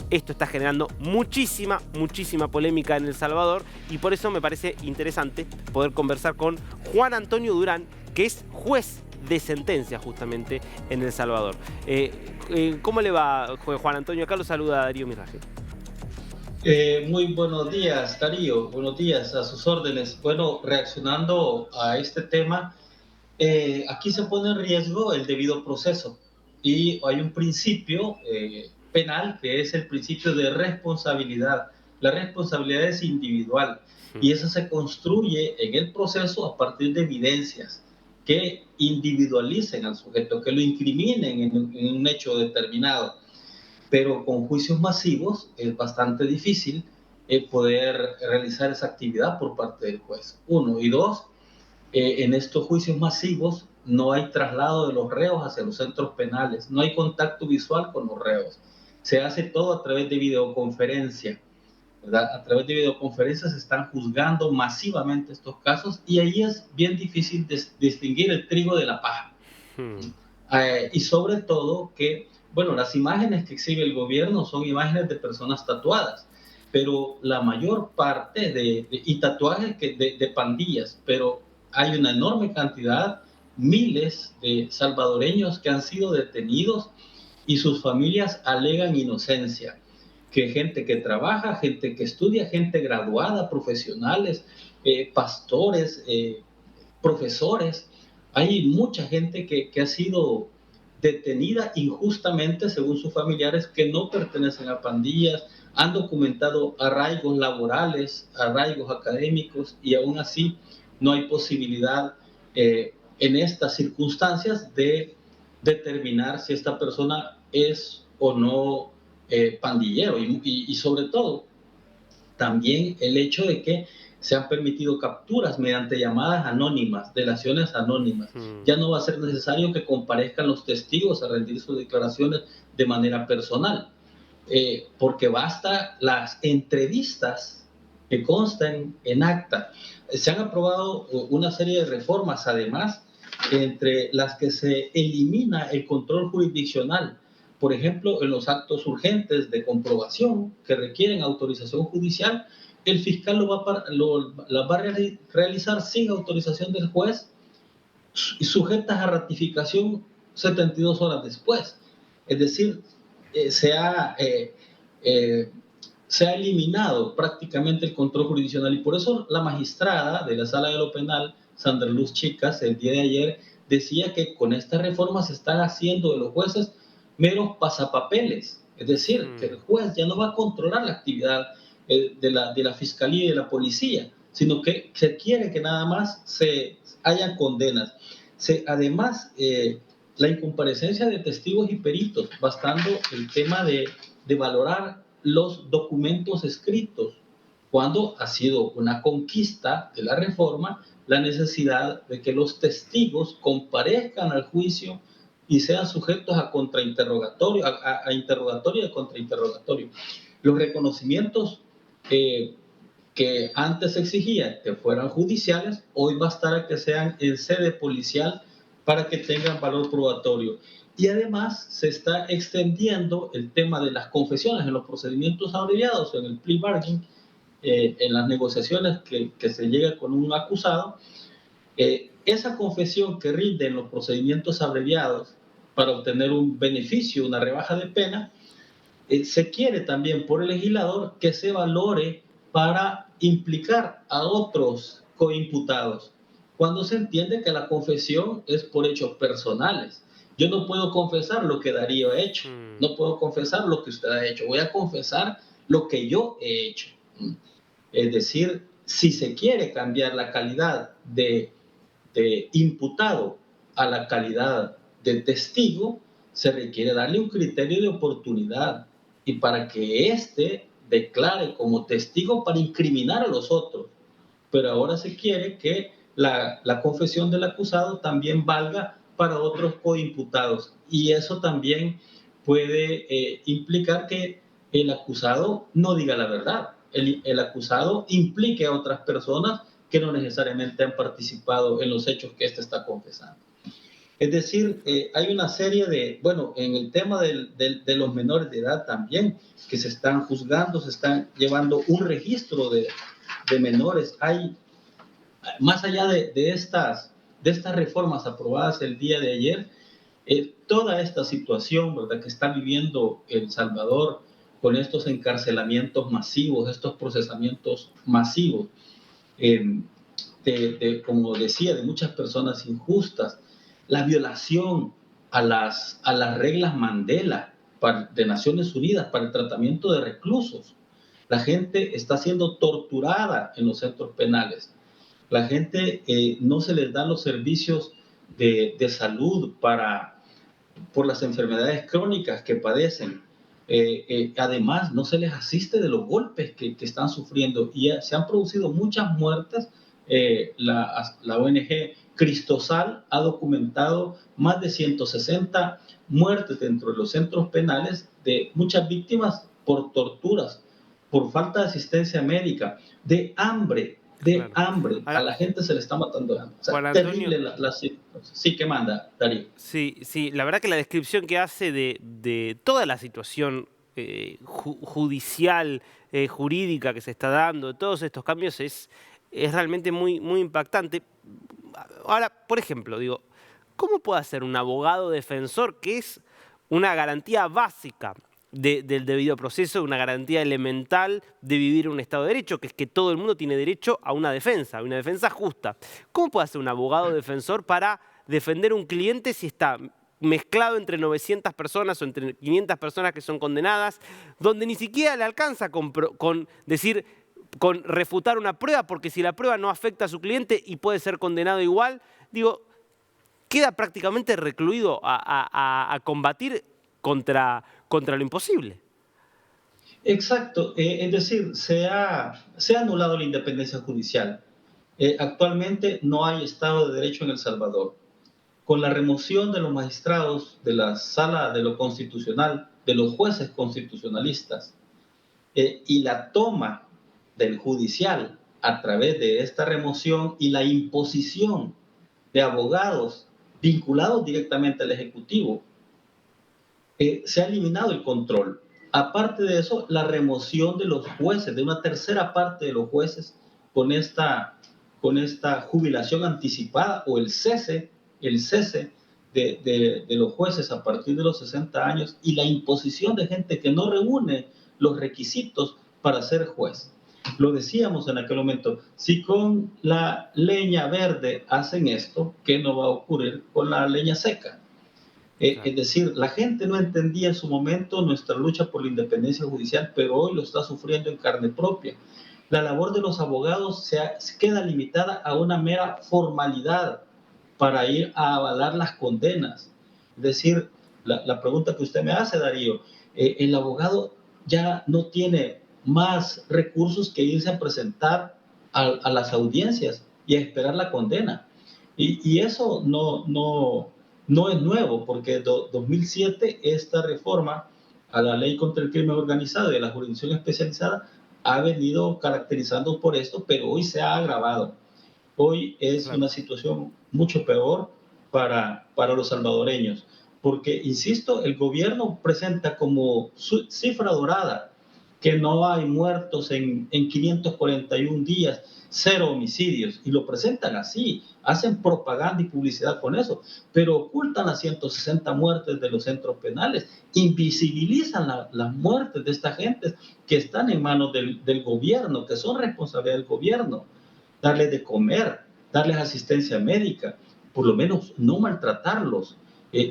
Esto está generando muchísima polémica en El Salvador y por eso me parece interesante poder conversar con Juan Antonio Durán, que es juez de sentencia justamente en El Salvador. ¿Cómo le va, Juan Antonio? Acá lo saluda Darío Mirraje. Muy buenos días, Darío. Buenos días, a sus órdenes. Bueno, reaccionando a este tema, aquí se pone en riesgo el debido proceso y hay un principio penal que es el principio de responsabilidad. La responsabilidad es individual y eso se construye en el proceso a partir de evidencias que individualicen al sujeto, que lo incriminen en un hecho determinado, pero con juicios masivos es bastante difícil poder realizar esa actividad por parte del juez. Uno. Y dos, en estos juicios masivos no hay traslado de los reos hacia los centros penales, no hay contacto visual con los reos. Se hace todo a través de videoconferencia, ¿verdad? A través de videoconferencias se están juzgando masivamente estos casos y ahí es bien difícil distinguir el trigo de la paja. Y sobre todo que, bueno, las imágenes que exhibe el gobierno son imágenes de personas tatuadas, pero la mayor parte y tatuajes de pandillas, pero hay una enorme cantidad, miles de salvadoreños que han sido detenidos y sus familias alegan inocencia, que gente que trabaja, gente que estudia, gente graduada, profesionales, pastores, profesores, hay mucha gente que ha sido detenida injustamente según sus familiares que no pertenecen a pandillas, han documentado arraigos laborales, arraigos académicos y aún así no hay posibilidad en estas circunstancias de determinar si esta persona es o no pandillero y sobre todo también el hecho de que se han permitido capturas mediante llamadas anónimas, delaciones anónimas. Ya no va a ser necesario que comparezcan los testigos a rendir sus declaraciones de manera personal, porque basta las entrevistas que constan en acta. Se han aprobado una serie de reformas, además, entre las que se elimina el control jurisdiccional. Por ejemplo, en los actos urgentes de comprobación que requieren autorización judicial, el fiscal la va a realizar sin autorización del juez y sujetas a ratificación 72 horas después. Es decir, se ha eliminado prácticamente el control jurisdiccional y por eso la magistrada de la Sala de lo Penal, Sandra Luz Chicas, el día de ayer decía que con esta reforma se están haciendo de los jueces meros pasapapeles, es decir, que el juez ya no va a controlar la actividad de la fiscalía y de la policía, sino que se quiere que nada más haya condenas. Además, la incomparecencia de testigos y peritos, bastando el tema de valorar los documentos escritos, cuando ha sido una conquista de la reforma la necesidad de que los testigos comparezcan al juicio y sean sujetos a contrainterrogatorio, a interrogatorio y contrainterrogatorio. Los reconocimientos que antes exigía que fueran judiciales, hoy bastará que sean en sede policial para que tengan valor probatorio. Y además se está extendiendo el tema de las confesiones en los procedimientos abreviados, en el plea bargain, en las negociaciones que se llega con un acusado. Esa confesión que rinde en los procedimientos abreviados para obtener un beneficio, una rebaja de pena, se quiere también por el legislador que se valore para implicar a otros coimputados, cuando se entiende que la confesión es por hechos personales. Yo no puedo confesar lo que Darío ha hecho, no puedo confesar lo que usted ha hecho, voy a confesar lo que yo he hecho. Es decir, si se quiere cambiar la calidad de imputado a la calidad de testigo, se requiere darle un criterio de oportunidad y para que éste declare como testigo para incriminar a los otros. Pero ahora se quiere que la confesión del acusado también valga para otros coimputados y eso también puede implicar que el acusado no diga la verdad. El acusado implique a otras personas que no necesariamente han participado en los hechos que éste está confesando. Es decir, hay una serie de, bueno, en el tema de los menores de edad también, que se están juzgando, se están llevando un registro de menores. Hay, más allá de estas reformas aprobadas el día de ayer, toda esta situación, ¿verdad?, que está viviendo El Salvador con estos encarcelamientos masivos, estos procesamientos masivos, eh, como decía, de muchas personas injustas, la violación a las reglas Mandela de Naciones Unidas para el tratamiento de reclusos. La gente está siendo torturada en los centros penales. La gente no se les dan los servicios de salud por las enfermedades crónicas que padecen. Además, no se les asiste de los golpes que están sufriendo y se han producido muchas muertes. La ONG Cristosal ha documentado más de 160 muertes dentro de los centros penales de muchas víctimas por torturas, por falta de asistencia médica, de hambre, de Claro. hambre. A Ahora, la gente se le está matando de hambre. O Juan sea, Antonio, terrible la situación. Sí, ¿qué manda, Darío? sí, sí, la verdad que la descripción que hace de toda la situación judicial, jurídica que se está dando, de todos estos cambios, es realmente muy, muy impactante. Ahora, por ejemplo, digo, ¿cómo puede hacer un abogado defensor, que es una garantía básica del debido proceso, una garantía elemental de vivir en un Estado de Derecho, que es que todo el mundo tiene derecho a una defensa justa? ¿Cómo puede hacer un abogado defensor para defender a un cliente si está mezclado entre 900 personas o entre 500 personas que son condenadas, donde ni siquiera le alcanza con refutar una prueba, porque si la prueba no afecta a su cliente y puede ser condenado igual? Digo, queda prácticamente recluido a combatir contra lo imposible. Exacto, es decir, se ha anulado la independencia judicial. Actualmente no hay Estado de Derecho en El Salvador. Con la remoción de los magistrados de la Sala de lo Constitucional, de los jueces constitucionalistas, y la toma del judicial a través de esta remoción y la imposición de abogados vinculados directamente al Ejecutivo, se ha eliminado el control. Aparte de eso, la remoción de los jueces, de una tercera parte de los jueces, con esta jubilación anticipada o el cese de los jueces a partir de los 60 años y la imposición de gente que no reúne los requisitos para ser juez. Lo decíamos en aquel momento, si con la leña verde hacen esto, ¿qué no va a ocurrir con la leña seca? Claro. Es decir, la gente no entendía en su momento nuestra lucha por la independencia judicial, pero hoy lo está sufriendo en carne propia. La labor de los abogados se queda limitada a una mera formalidad para ir a avalar las condenas. Es decir, la pregunta que usted me hace, Darío, el abogado ya no tiene más recursos que irse a presentar a las audiencias y a esperar la condena. Y eso no es nuevo, porque en 2007 esta reforma a la ley contra el crimen organizado y a la jurisdicción especializada ha venido caracterizando por esto, pero hoy se ha agravado. Hoy es Claro. una situación mucho peor para los salvadoreños, porque, insisto, el gobierno presenta como su cifra dorada que no hay muertos en 541 días, cero homicidios, y lo presentan así, hacen propaganda y publicidad con eso, pero ocultan las 160 muertes de los centros penales, invisibilizan las muertes de esta gente que están en manos del gobierno, que son responsabilidad del gobierno. Darles de comer, darles asistencia médica, por lo menos no maltratarlos,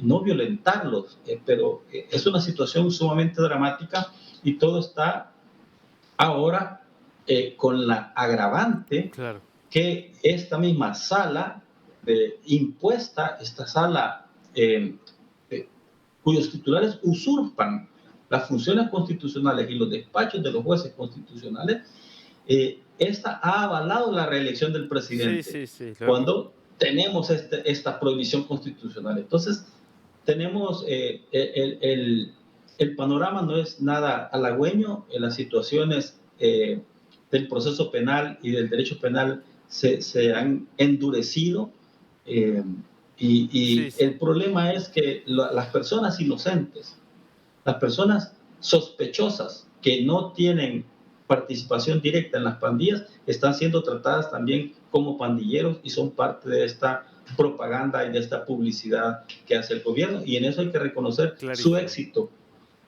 no violentarlos, pero es una situación sumamente dramática y todo está ahora con la agravante Claro. que esta misma sala impuesta, esta sala eh, cuyos titulares usurpan las funciones constitucionales y los despachos de los jueces constitucionales, esta ha avalado la reelección del Sí, presidente sí, sí. cuando tenemos esta prohibición constitucional. Entonces, tenemos el panorama no es nada halagüeño, las situaciones del proceso penal y del derecho penal se han endurecido. eh, Y Sí, sí. el problema es que las personas inocentes, las personas sospechosas que no tienen participación directa en las pandillas, están siendo tratadas también como pandilleros y son parte de esta propaganda y de esta publicidad que hace el gobierno. Y en eso hay que reconocer su Clarísimo. éxito.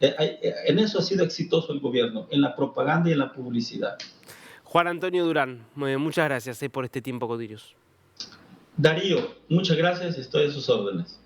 En eso ha sido exitoso el gobierno, en la propaganda y en la publicidad. Juan Antonio Durán, muchas gracias por este tiempo con Dirius. Darío, muchas gracias, estoy a sus órdenes.